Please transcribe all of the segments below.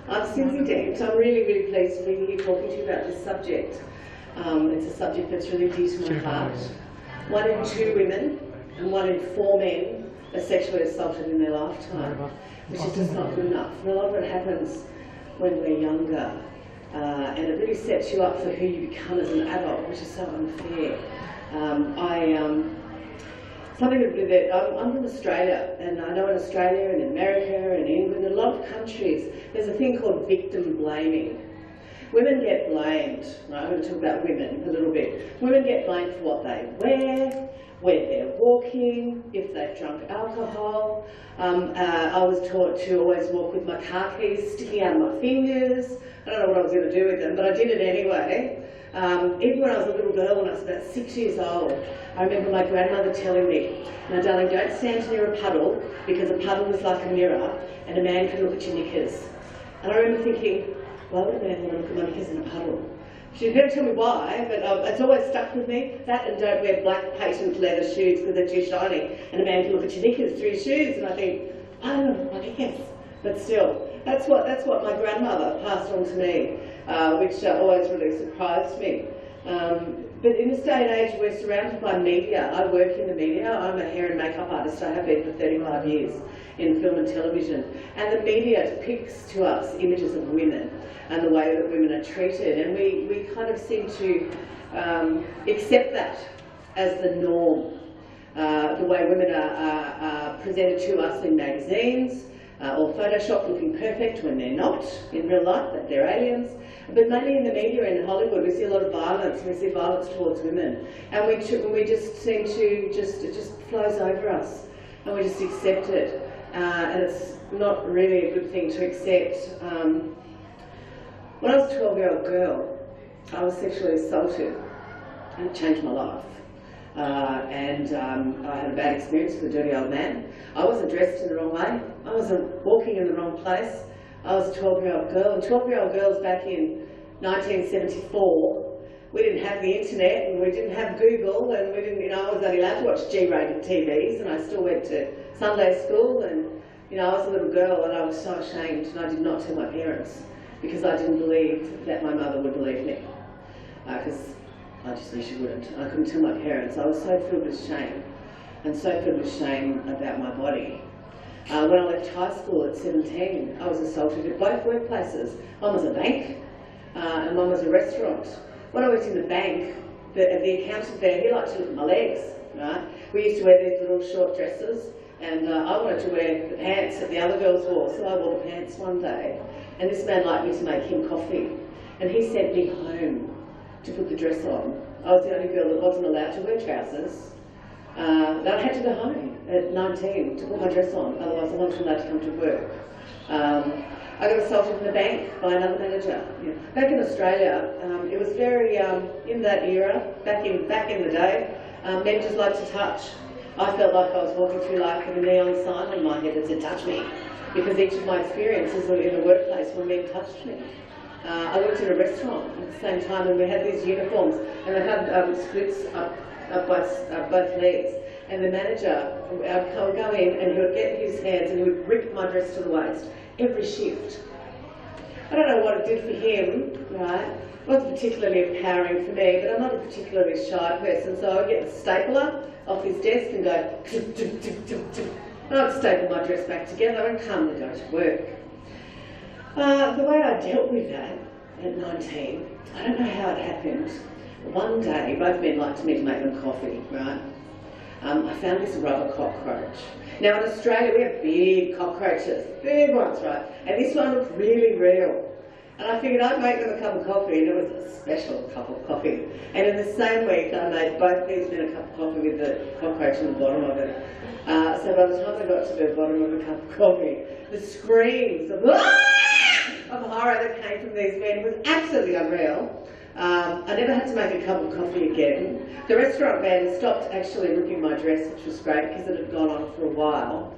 I'm Cindy Dent. I'm really, really pleased to be here talking to you about this subject. It's a subject that's really dear to my heart. 1 in 2 women and 1 in 4 men are sexually assaulted in their lifetime, which is just not good enough. And a lot of it happens when we're younger, and it really sets you up for who you become as an adult, which is so unfair. I'm from Australia, and I know in Australia and in America and England and a lot of countries, there's a thing called victim blaming. Women get blamed, right? I'm going to talk about women a little bit. Women get blamed for what they wear, where they're walking, if they've drunk alcohol. I was taught to always walk with my car keys sticking out of my fingers. I don't know what I was going to do with them, but I did it anyway. Even when I was a little girl, when I was about 6 years old, I remember my grandmother telling me, "Now darling, don't stand near a puddle, because a puddle is like a mirror and a man can look at your knickers." And I remember thinking, why would a man want to look at my knickers in a puddle? She never tell me why, but it's always stuck with me. That, and don't wear black patent leather shoes because they're too shiny and a man can look at your knickers through your shoes. And I think, I don't know my knickers. But still, that's what my grandmother passed on to me, which always really surprised me. But in this day and age, we're surrounded by media. I work in the media. I'm a hair and makeup artist. I have been for 35 years in film and television. And the media depicts to us images of women and the way that women are treated. And we kind of seem to accept that as the norm. The way women are presented to us in magazines, or photoshopped looking perfect when they're not in real life, that they're aliens. But mainly in the media in Hollywood, we see a lot of violence. We see violence towards women, and we just seem to it just flows over us, and we just accept it. And it's not really a good thing to accept. When I was a 12-year-old girl, I was sexually assaulted, and it changed my life. I had a bad experience with a dirty old man. I wasn't dressed in the wrong way. I wasn't walking in the wrong place. I was a 12-year-old girl, and 12-year-old girls back in 1974, we didn't have the internet, and we didn't have Google, and we didn't, I was only allowed to watch G-rated TVs, and I still went to Sunday school, and I was a little girl, and I was so ashamed, and I did not tell my parents, because I didn't believe that my mother would believe me, because I just knew she wouldn't. I couldn't tell my parents. I was so filled with shame, and so filled with shame about my body. When I left high school at 17, I was assaulted at both workplaces. One was a bank, and one was a restaurant. When I worked in the bank, the accountant there, he liked to look at my legs, right? We used to wear these little short dresses, and I wanted to wear the pants that the other girls wore, so I wore the pants one day. And this man liked me to make him coffee, and he sent me home to put the dress on. I was the only girl that wasn't allowed to wear trousers. I had to go home at 19 to put my dress on, otherwise I wasn't allowed to come to work. I got assaulted in the bank by another manager. Back in Australia, it was very, in that era, back in the day, men just liked to touch. I felt like I was walking through life with a neon sign on my head that said, "Touch me," because each of my experiences were in the workplace when men touched me. I worked in a restaurant at the same time, and we had these uniforms, and they had splits up both legs. And the manager would go in, and he would get his hands and he would rip my dress to the waist every shift. I don't know what it did for him, right? It wasn't particularly empowering for me, but I'm not a particularly shy person, so I would get the stapler off his desk and go tip, tip, tip, tip, tip. And I'd staple my dress back together and calmly go to work. The way I dealt with that at 19, I don't know how it happened. One day, both men liked me to make them coffee, right? I found this rubber cockroach. Now in Australia we have big cockroaches, big ones, right? And this one looked really real. And I figured I'd make them a cup of coffee, and it was a special cup of coffee. And in the same week I made both these men a cup of coffee with the cockroach in the bottom of it. So by the time I got to the bottom of the cup of coffee, the screams of horror that came from these men was absolutely unreal. I never had to make a cup of coffee again. The restaurant man stopped actually ripping my dress, which was great because it had gone on for a while.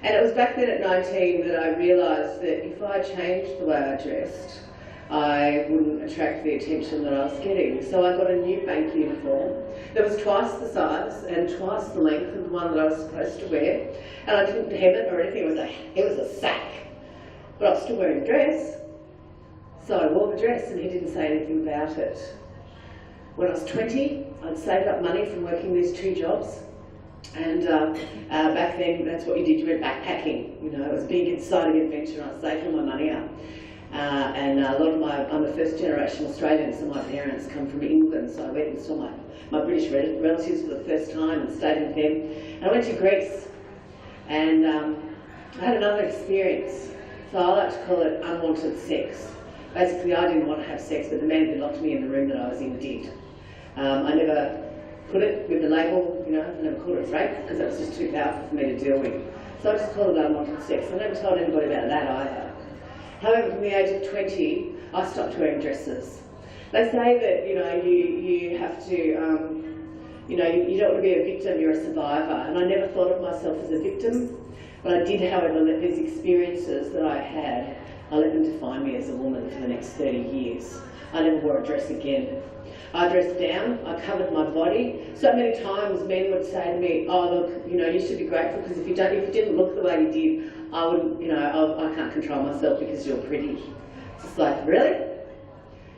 And it was back then at 19 that I realised that if I changed the way I dressed, I wouldn't attract the attention that I was getting. So I got a new bank uniform that was twice the size and twice the length of the one that I was supposed to wear. And I didn't hem it or anything, it was a sack. But I was still wearing a dress. So I wore the dress and he didn't say anything about it. When I was 20, I'd saved up money from working these 2 jobs. And back then, that's what you did, you went backpacking. You know, it was a big, exciting adventure, and I saved all my money up. And a lot of I'm a first generation Australian, so my parents come from England, so I went and saw my British relatives for the first time and stayed with them. And I went to Greece, and I had another experience. So I like to call it unwanted sex. Basically, I didn't want to have sex, but the man who locked me in the room that I was in did. I never put it with the label, you know, I never called it rape, because that was just too powerful for me to deal with. So I just called it unwanted sex. I never told anybody about that either. However, from the age of 20, I stopped wearing dresses. They say that, you know, you have to, you know, you don't want to be a victim, you're a survivor. And I never thought of myself as a victim, but I did, however, let these experiences that I had, I let them define me as a woman for the next 30 years. I never wore a dress again. I dressed down, I covered my body. So many times men would say to me, oh look, you know, you should be grateful because if you didn't look the way you did, I wouldn't, you know, I can't control myself because you're pretty. It's just like, really?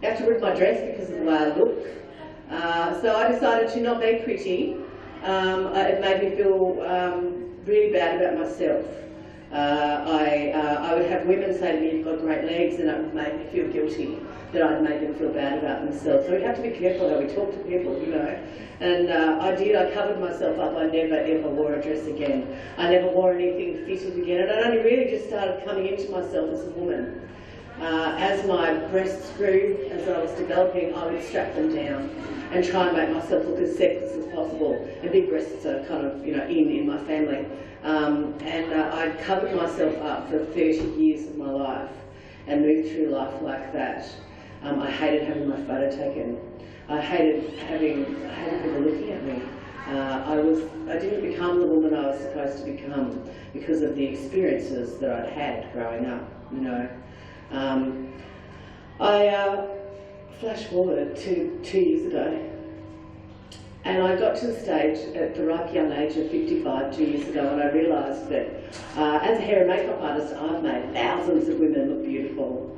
You have to rip my dress because of the way I look? So I decided to not be pretty. It made me feel really bad about myself. I would have women say to me, you've got great legs, and it would make me feel guilty that I'd made them feel bad about themselves. So we have to be careful how we talk to people, you know. And I covered myself up. I never ever wore a dress again. I never wore anything fitted again. And I only really just started coming into myself as a woman. As my breasts grew, as I was developing, I would strap them down and try and make myself look as sexless as possible. And big breasts are kind of, you know, in my family. I'd covered myself up for 30 years of my life and moved through life like that. I hated having my photo taken. I hated people looking at me. I didn't become the woman I was supposed to become because of the experiences that I'd had growing up, you know. I flash forward to 2 years ago, and I got to the stage at the ripe young age of 55 2 years ago, and I realised that as a hair and makeup artist, I've made thousands of women look beautiful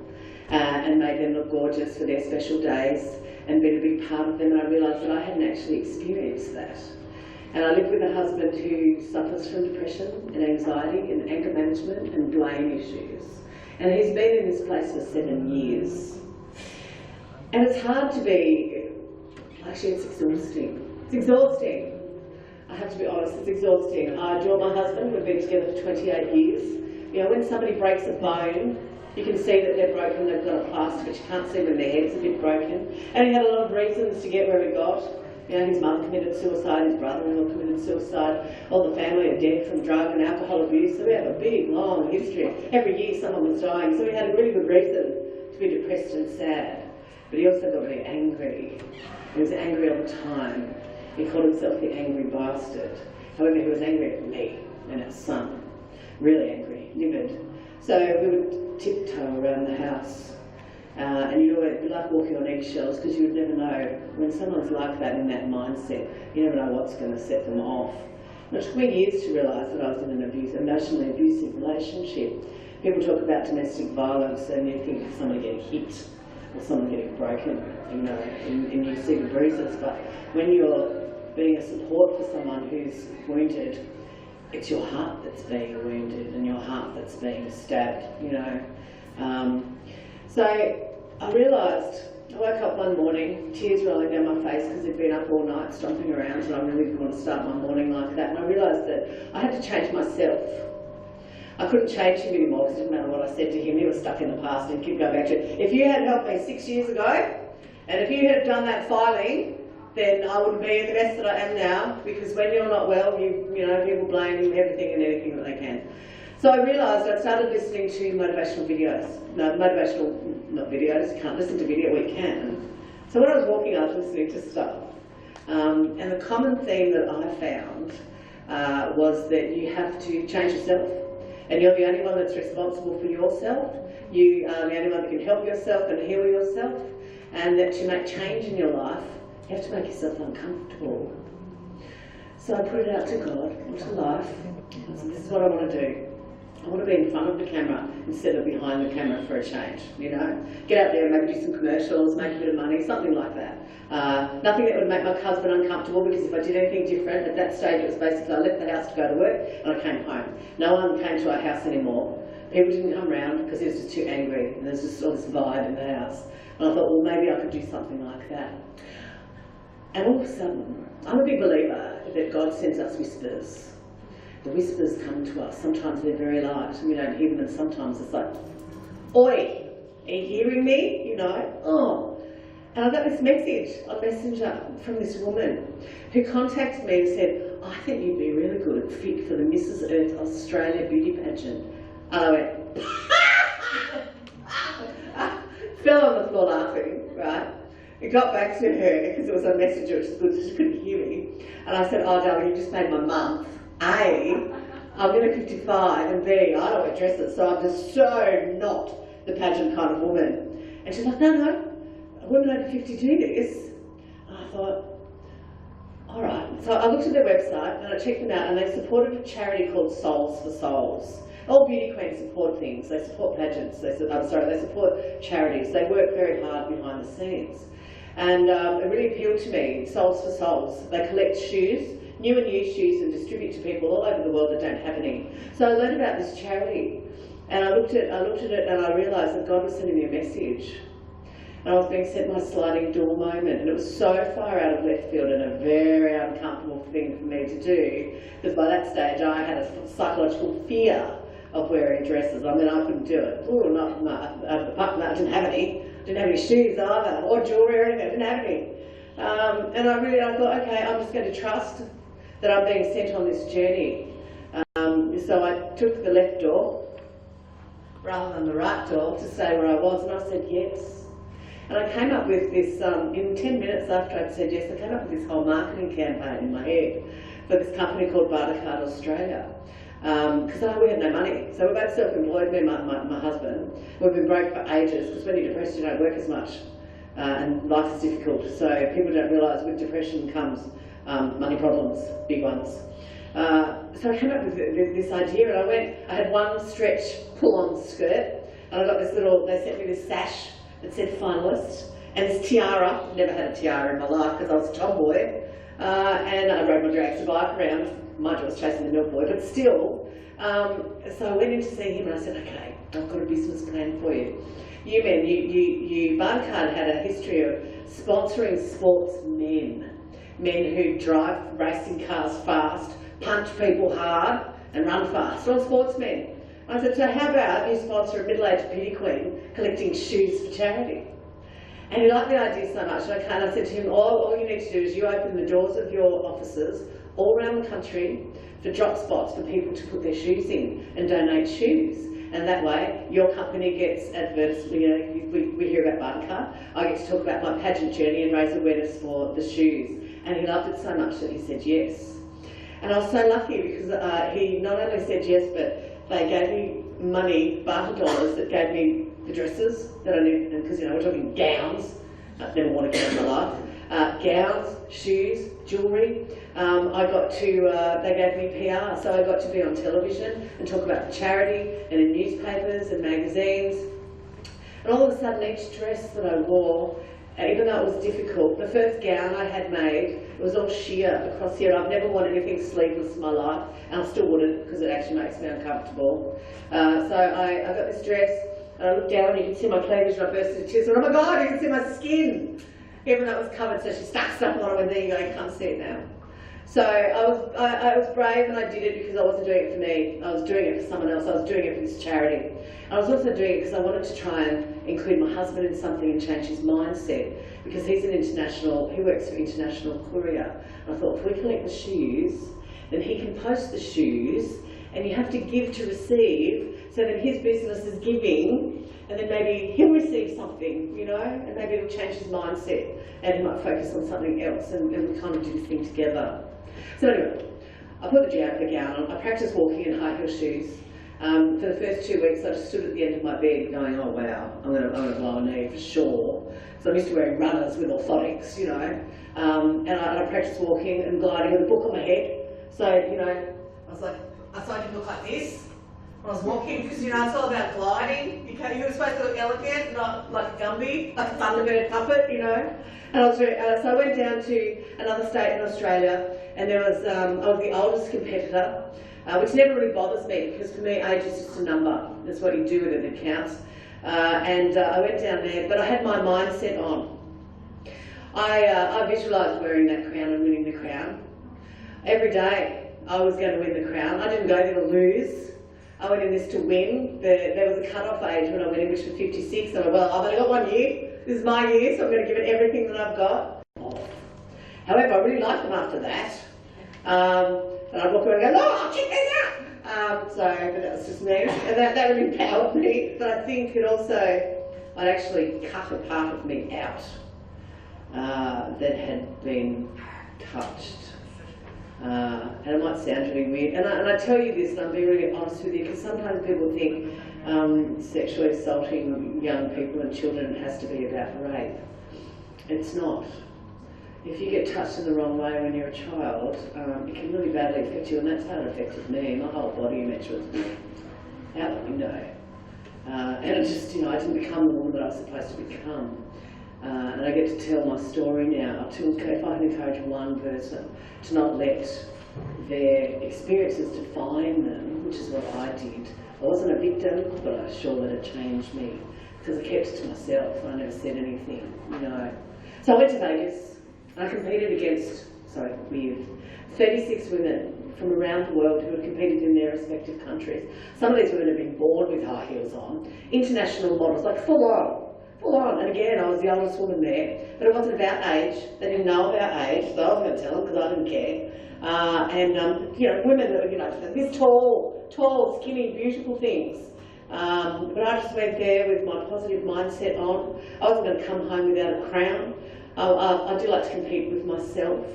and made them look gorgeous for their special days and been a big part of them, and I realised that I hadn't actually experienced that. And I live with a husband who suffers from depression and anxiety and anger management and blame issues. And he's been in this place for 7 years. And it's hard to be, actually it's exhausting. It's exhausting. I have to be honest, it's exhausting. I adore my husband, we've been together for 28 years. You know, when somebody breaks a bone, you can see that they're broken, they've got a plaster, but you can't see when their head's a bit broken. And he had a lot of reasons to get where he got. You know, his mum committed suicide, his brother-in-law committed suicide, all the family are dead from drug and alcohol abuse, so we have a big, long history. Every year someone was dying, so he had a really good reason to be depressed and sad. But he also got really angry. He was angry all the time. He called himself the angry bastard. However, he was angry at me and our son. Really angry, livid. So we would tiptoe around the house. And you know, it'd be like walking on eggshells because you would never know when someone's like that in that mindset, you never know what's going to set them off. And it took me years to realise that I was in an emotionally abusive relationship. People talk about domestic violence and you think of someone getting hit or someone getting broken, you know, and you see the bruises. But when you're being a support for someone who's wounded, it's your heart that's being wounded and your heart that's being stabbed, you know. So I realised, I woke up one morning, tears rolling down my face because I'd been up all night stomping around and I really didn't want to start my morning like that. And I realised that I had to change myself. I couldn't change him anymore because it didn't matter what I said to him, he was stuck in the past and kept going back to it. If you had helped me 6 years ago, and if you had done that filing, then I wouldn't be in the mess that I am now, because when you're not well, you know, people blame everything and anything that they can. So I realised I started listening to motivational videos. No, motivational, not videos, you can't listen to video, we can. So when I was walking, I was listening to stuff. And the common theme that I found was that you have to change yourself. And you're the only one that's responsible for yourself. You are the only one that can help yourself and heal yourself. And that to make change in your life, you have to make yourself uncomfortable. So I put it out to God, to life. This is what I want to do. I want to be in front of the camera instead of behind the camera for a change, you know. Get out there and maybe do some commercials, make a bit of money, something like that. Nothing that would make my husband uncomfortable, because if I did anything different, at that stage it was basically I left the house to go to work and I came home. No one came to our house anymore. People didn't come round because he was just too angry, and there's just all this vibe in the house. And I thought, well, maybe I could do something like that. And all of a sudden, I'm a big believer that God sends us whispers. The whispers come to us. Sometimes they're very light and we don't hear them, and sometimes it's like, oi, are you hearing me? You know, oh. And I got this message on Messenger from this woman who contacted me and said, I think you'd be really good fit for the Mrs. Earth Australia beauty pageant. And I went, fell on the floor laughing, right? It got back to her because it was a messenger, which is good, so she couldn't hear me. And I said, oh darling, you just made my month. A, I'm nearly 55, and B, I don't wear dresses, so I'm just so not the pageant kind of woman. And she's like, no, a woman over 50 do this. And I thought, all right. So I looked at their website and I checked them out, and they supported a charity called Souls for Souls. All beauty queens support things. They support pageants. They support charities. They work very hard behind the scenes. And it really appealed to me, Souls for Souls. They collect shoes, new and used shoes, and distribute to people all over the world that don't have any. So I learned about this charity, and I looked at it and I realised that God was sending me a message. And I was being sent my sliding door moment, and it was so far out of left field and a very uncomfortable thing for me to do, because by that stage I had a psychological fear of wearing dresses. I mean, I couldn't do it. Oh, apart from that, I didn't have any. Didn't have any shoes either, or jewellery or anything. I didn't have any. And I thought, okay, I'm just going to trust that I'm being sent on this journey. So I took the left door rather than the right door to say where I was, and I said yes. And I came up with this, in 10 minutes after I'd said yes, I came up with this whole marketing campaign in my head for this company called Bartercard Australia. Because we had no money. So we're both self-employed, me and my husband. We've been broke for ages, because when you're depressed you don't work as much. And life is difficult. So people don't realise with depression comes money problems, big ones. So I came up with this idea, and I had one stretch pull-on skirt, and I got this little, they sent me this sash that said finalist, and this tiara. Never had a tiara in my life because I was a tomboy. And I rode my dragster bike around. Mind you, I was chasing the milk boy, but still. So I went in to see him and I said, okay, I've got a business plan for you. Bartercard had a history of sponsoring sportsmen, men who drive racing cars fast, punch people hard, and run fast. All sportsmen. I said, so how about you sponsor a middle-aged beauty queen collecting shoes for charity? And he liked the idea so much, and I said to him, all you need to do is you open the doors of your offices all around the country for drop spots for people to put their shoes in and donate shoes. And that way, your company gets advertised, you know, we hear about Bartercard. I get to talk about my pageant journey and raise awareness for the shoes. And he loved it so much that he said yes. And I was so lucky because he not only said yes, but they gave me money, barter dollars, that gave me the dresses that I needed, because, you know, we're talking gowns. I've never worn a gown in my life. Gowns, shoes, jewellery. They gave me PR, so I got to be on television and talk about the charity and in newspapers and magazines. And all of a sudden, each dress that I wore, even though it was difficult, the first gown I had made, it was all sheer across here. I've never worn anything sleeveless in my life, and I still wouldn't because it actually makes me uncomfortable. So I got this dress, and I looked down and you can see my cleavage, and I burst into tears. And oh my God, you can see my skin! Even though it was covered, so she stuck stuff on it, and there you go, you can't see it now. So I was brave, and I did it because I wasn't doing it for me. I was doing it for someone else. I was doing it for this charity. I was also doing it because I wanted to try and include my husband in something and change his mindset, because he's he works for International Courier. And I thought, if we collect the shoes, then he can post the shoes, and you have to give to receive, so that his business is giving, and then maybe he'll receive something, you know, and maybe it'll change his mindset, and he might focus on something else, and we kind of do the thing together. So anyway, I put the gown on. I practiced walking in high heel shoes. For the first 2 weeks, I just stood at the end of my bed going, oh wow, I'm going to blow a knee for sure. So I'm used to wearing runners with orthotics, you know. And I practiced walking and gliding with a book on my head. So, you know, I was like, I could look like this. when I was walking, because you know it's all about gliding. You were supposed to look elegant, not like a Gumby, like a Thunderbird puppet, you know. And I was very, so I went down to another state in Australia, and there was I was the oldest competitor, which never really bothers me because for me age is just a number. That's what you do with it, it counts. I went down there, but I had my mindset on. I visualised wearing that crown and winning the crown. Every day I was going to win the crown. I didn't go there to lose. I went in this to win. There was a cut-off age when I went in, which was 56. And I went, well, I've only got 1 year. This is my year, so I'm going to give it everything that I've got. However, I really liked them after that. And I'd walk around and go, oh, check that out! But that was just me. And that really empowered me. But I think it also, I'd actually cut a part of me out that had been touched. And it might sound really weird. And I tell you this, and I'm being really honest with you, because sometimes people think sexually assaulting young people and children has to be about rape. It's not. If you get touched in the wrong way when you're a child, it can really badly affect you, and that's how it affected me. My whole body image was out the window. And it just, you know, I didn't become the woman that I was supposed to become. And I get to tell my story now if I can encourage one person to not let their experiences define them, which is what I did. I wasn't a victim, but I sure let it change me because I kept it to myself and I never said anything, you know. So I went to Vegas and I competed against, with 36 women from around the world who had competed in their respective countries. Some of these women had been born with high heels on, international models, like full on. And again, I was the oldest woman there, but it wasn't about age. They didn't know about age, so I wasn't going to tell them because I didn't care. You know, women that were, you know, this tall, skinny, beautiful things. But I just went there with my positive mindset on. I wasn't going to come home without a crown. I do like to compete with myself.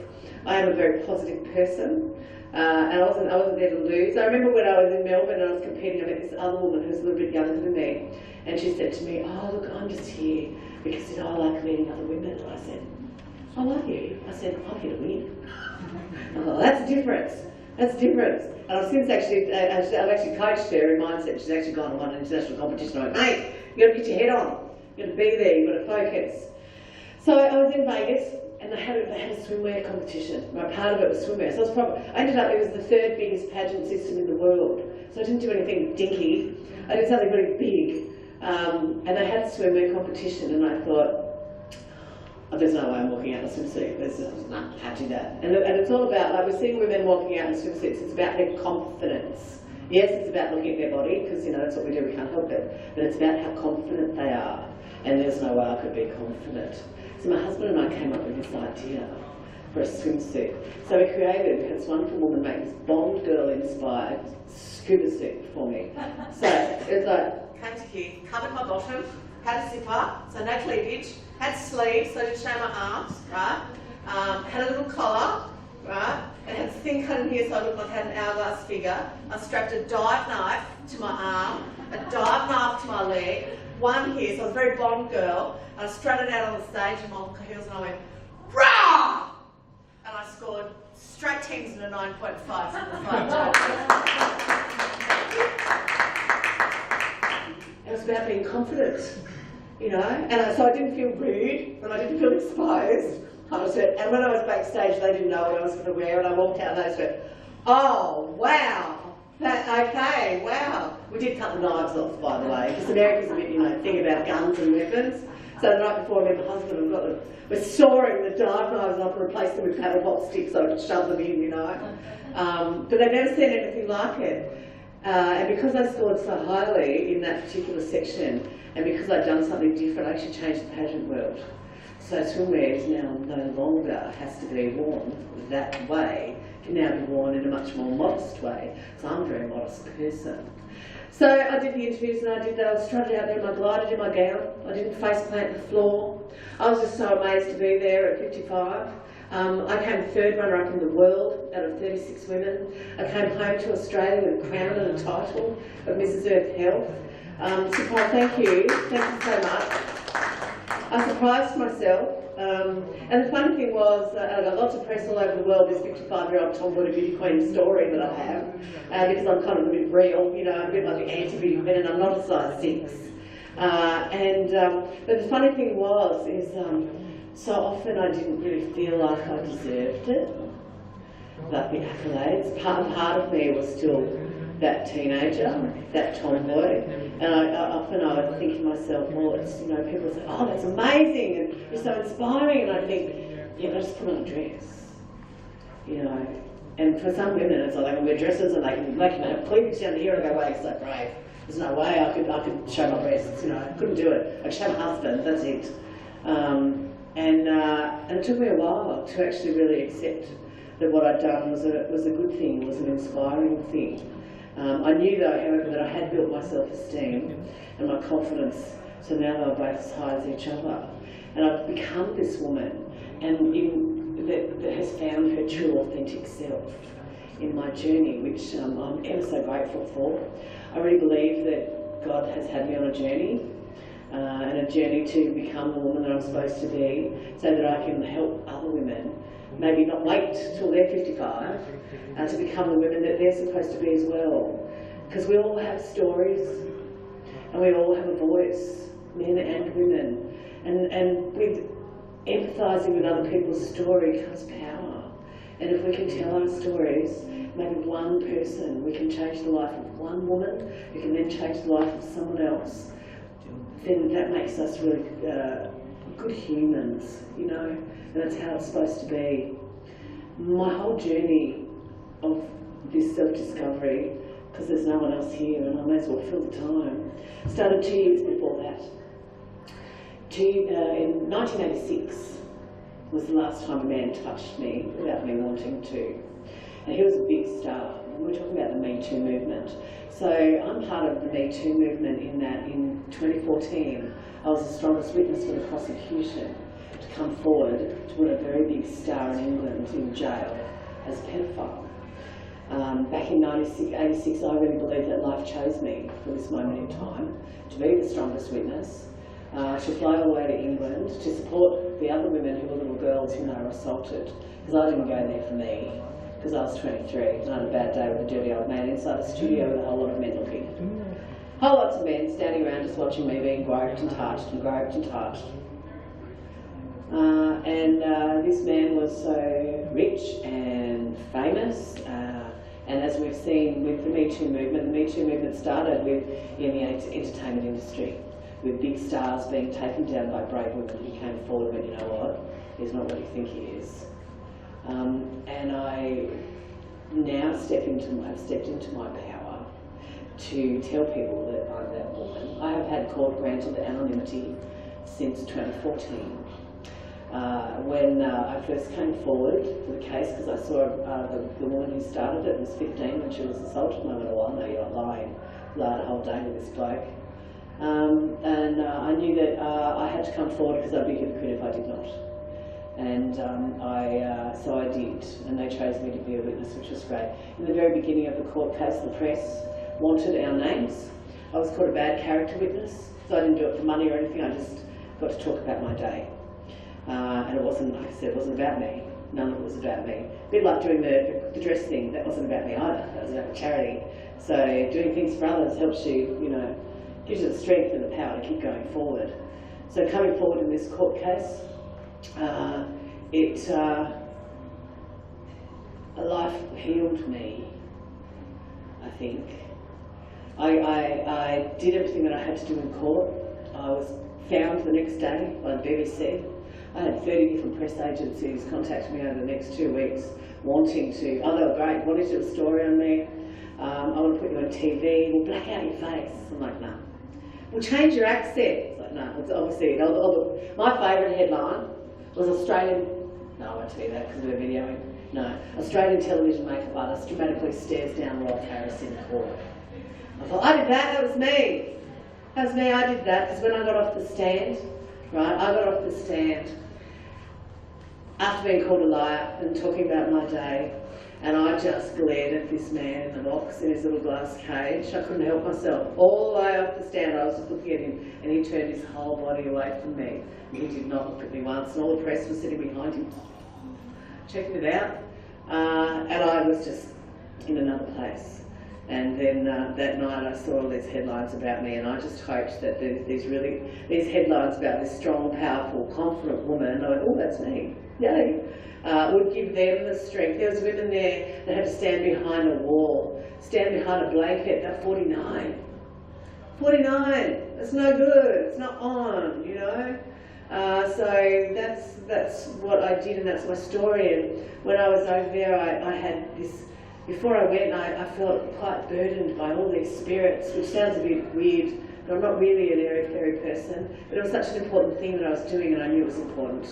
I am a very positive person. And I wasn't there to lose. I remember when I was in Melbourne and I was competing, I met this other woman who was a little bit younger than me, and she said to me, oh look, I'm just here because, you know, I like meeting other women. And I said, oh, are you? I said, I'm here to win. Oh, that's a difference. That's a difference. And I've since actually, I've actually coached her in mindset. She's actually gone and won an international competition. I went, mate, you've got to get your head on. You've got to be there, you've got to focus. So I was in Vegas, and they had a swimwear competition. Right, part of it was swimwear. So I ended up, it was the 3rd biggest pageant system in the world. So I didn't do anything dinky. I did something really big. And they had a swimwear competition, and I thought, oh, there's no way I'm walking out in a swimsuit. No, I can't do that. And it's all about, like, we're seeing women walking out in swimsuits, it's about their confidence. Yes, it's about looking at their body, because, you know, that's what we do, we can't help it. But it's about how confident they are. And there's no way I could be confident. So my husband and I came up with this idea for a swimsuit. So we created, this wonderful woman made this Bond girl inspired scuba suit for me. So it's like, came to here, covered my bottom, had a zipper, so no cleavage, had sleeves, so I didn't show my arms, right? Had a little collar, right? It had a thin cut in here, so I looked like I had an hourglass figure. I strapped a dive knife to my arm, a dive knife to my leg, one here, so I was a very Bond girl. I strutted out on the stage in my heels and I went, rah! And I scored straight 10s and a 9.5 from the 5 judges. It was about being confident, you know, and so I didn't feel rude and I didn't feel exposed. And when I was backstage, they didn't know what I was going to wear, and I walked out and they just went, oh, wow. Okay, wow. We did cut the knives off, by the way, because America's a bit, you know, thing about guns and weapons. So the night before, I met my husband and we're sawing the dive knives off and replaced them with paddle pop sticks so I could shove them in, you know. But they'd never seen anything like it. And because I scored so highly in that particular section, and because I'd done something different, I actually changed the pageant world. So swimwear is now no longer has to be worn that way. Can now be worn in a much more modest way. So I'm a very modest person. So I did the interviews and I strutted out there in my glider, in my gown. I didn't face plant the floor. I was just so amazed to be there at 55. I came 3rd runner-up in the world out of 36 women. I came home to Australia with a crown and a title of Mrs. Earth Health. So Paul, thank you so much. I surprised myself. And the funny thing was, I got lots of press all over the world, this 55-year-old tomboy beauty queen story that I have, because I'm kind of a bit real, you know, a bit like the anti-beauty queen, and I'm not a size 6. But the funny thing was, so often I didn't really feel like I deserved it, like the accolades. Part of me was still that teenager, that tomboy, and often I would think to myself, well, it's, you know, people say, oh, that's amazing, and you're so inspiring, and I think, yeah, I just put on a dress, you know. And for some women, it's like they can wear dresses and they can have cleavage down here and go, wait, it's so brave. There's no way I could show my breasts, you know. I couldn't do it. I could show my husband, that's it. And it took me a while to actually really accept that what I'd done was a good thing, was an inspiring thing. I knew though, however, that I had built my self-esteem and my confidence, so now they were both as high as each other. And I've become this woman that has found her true authentic self in my journey, which I'm ever so grateful for. I really believe that God has had me on a journey, and a journey to become the woman that I'm supposed to be, so that I can help other women, maybe not wait till they're 55, to become the women that they're supposed to be as well. Because we all have stories, and we all have a voice, men and women, and with empathising with other people's story comes power. And if we can tell our stories, maybe one person, we can change the life of one woman, we can then change the life of someone else, then that makes us really good humans, you know, and that's how it's supposed to be. My whole journey of this self-discovery, because there's no one else here and I may as well fill the time, started 2 years before that. In 1986 was the last time a man touched me without me wanting to. And he was a big star. We're talking about the Me Too movement. So I'm part of the Me Too movement in that in 2014 I was the strongest witness for the prosecution to come forward to put a very big star in England in jail as a pedophile. Back in 86, I really believed that life chose me for this moment in time to be the strongest witness, to fly all the way to England to support the other women who were little girls whom they were assaulted, because I didn't go there for me, because I was 23 and I had a bad day with a dirty old man inside a studio with a whole lot of men looking. Whole lots of men standing around just watching me being groped and touched and groped and touched. This man was so rich and famous, and as we've seen with the Me Too movement started in the entertainment industry, with big stars being taken down by brave women who came forward and went, you know what, he's not what you think he is. And I now have stepped into my power to tell people that I'm that woman. I have had court-granted anonymity since 2014. When I first came forward for the case, because I saw the woman who started it was 15 when she was assaulted, and I went, oh, no, you're not lying. Lied a whole day with this bloke. I knew that I had to come forward because I'd be a hypocrite if I did not. And so I did, and they chose me to be a witness, which was great. In the very beginning of the court case, the press wanted our names. I was called a bad character witness, so I didn't do it for money or anything, I just got to talk about my day. And it wasn't, like I said, it wasn't about me. None of it was about me. A bit like doing the dress thing, that wasn't about me either, that was about charity. So doing things for others helps you, you know, gives you the strength and the power to keep going forward. So coming forward in this court case, life healed me, I think. I did everything that I had to do in court. I was found the next day by the BBC. I had 30 different press agencies contact me over the next 2 weeks wanting to, oh, they were great, wanting to do a story on me. I want to put you on TV, we'll black out your face. I'm like, no. We'll change your accent. It's like, no, it's obviously, my favourite headline was Australian, no, I won't tell you that because we're videoing. No, Australian television makeup artist dramatically stares down Rob Harris in court. I thought, I did that was me. That was me, I did that, because when I got off the stand, right, I got off the stand after being called a liar and talking about my day, And I just glared at this man in the box in his little glass cage. I couldn't help myself. All the way up the stand, I was just looking at him, and he turned his whole body away from me. He did not look at me once, and all the press was sitting behind him, checking it out. And I was just in another place. And then that night I saw all these headlines about me, and I just hoped that these headlines about this strong, powerful, confident woman, I went, oh, that's me, yay, would give them the strength. There was women there that had to stand behind a wall, stand behind a blanket. They're 49. 49, it's no good, it's not on, you know. So that's what I did, and that's my story. And when I was over there, I had this. Before I went, I felt quite burdened by all these spirits, which sounds a bit weird, but I'm not really an airy-fairy person. But it was such an important thing that I was doing, and I knew it was important.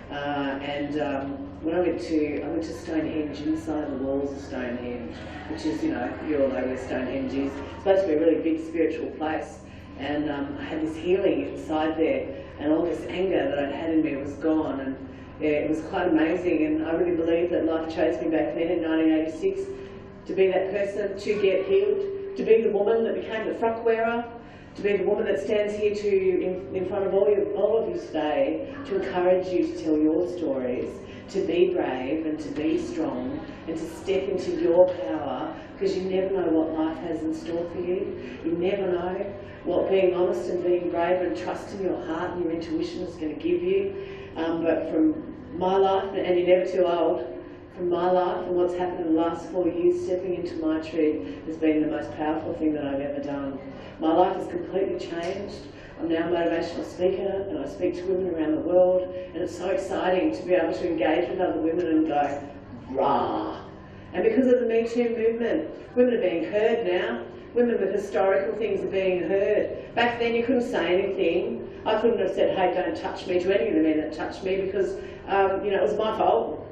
When I went to Stonehenge, inside the walls of Stonehenge, which is, you know, you all know where Stonehenge is. It's supposed to be a really big spiritual place. And I had this healing inside there, and all this anger that I'd had in me was gone. And yeah, it was quite amazing, and I really believe that life chose me back then in 1986 to be that person, to get healed, to be the woman that became the frock wearer, to be the woman that stands here in front of all of you today, to encourage you to tell your stories, to be brave and to be strong and to step into your power, because you never know what life has in store for you. You never know what being honest and being brave and trusting your heart and your intuition is going to give you. But from my life, and you're never too old, from my life and what's happened in the last 4 years, stepping into my truth has been the most powerful thing that I've ever done. My life has completely changed. I'm now a motivational speaker, and I speak to women around the world, and it's so exciting to be able to engage with other women and go, rah! And because of the Me Too movement, women are being heard now. Women with historical things are being heard. Back then you couldn't say anything. I couldn't have said, hey, don't touch me to any of the men that touched me, because you know, it was my fault.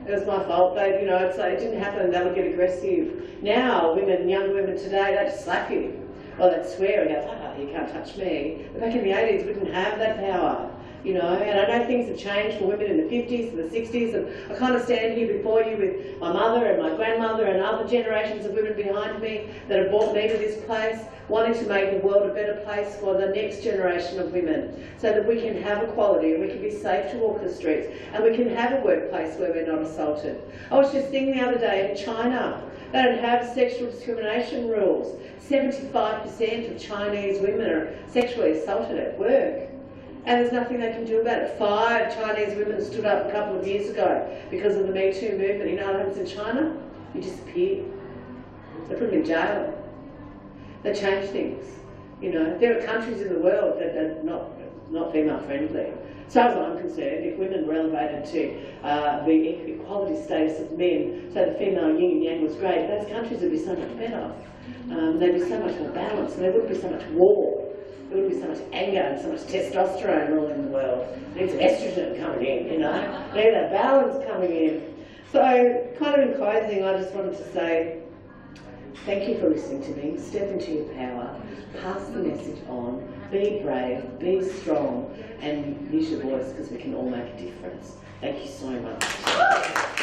It was my fault. They, you know, it didn't happen. They would get aggressive. Now, women, young women today, they just slap you. Or they'd swear and go, you can't touch me. But back in the 80s, we didn't have that power. You know, and I know things have changed for women in the 50s and the 60s, and I kind of stand here before you with my mother and my grandmother and other generations of women behind me that have brought me to this place, wanting to make the world a better place for the next generation of women, so that we can have equality and we can be safe to walk the streets, and we can have a workplace where we're not assaulted. I was just thinking the other day, in China, they don't have sexual discrimination rules. 75% of Chinese women are sexually assaulted at work. And there's nothing they can do about it. 5 Chinese women stood up a couple of years ago because of the Me Too movement. You know what happens in China? You disappear. They put them in jail. They change things. You know, there are countries in the world that are not female friendly. As far as I'm concerned, if women were elevated to the equality status of men, so the female yin and yang was great, those countries would be so much better. They'd be so much more balanced, and there wouldn't be so much war. There wouldn't be so much anger and so much testosterone ruling the world. There's estrogen coming in, you know. There's that balance coming in. So, kind of in closing, I just wanted to say, thank you for listening to me. Step into your power. Pass the message on. Be brave. Be strong. And use your voice, because we can all make a difference. Thank you so much.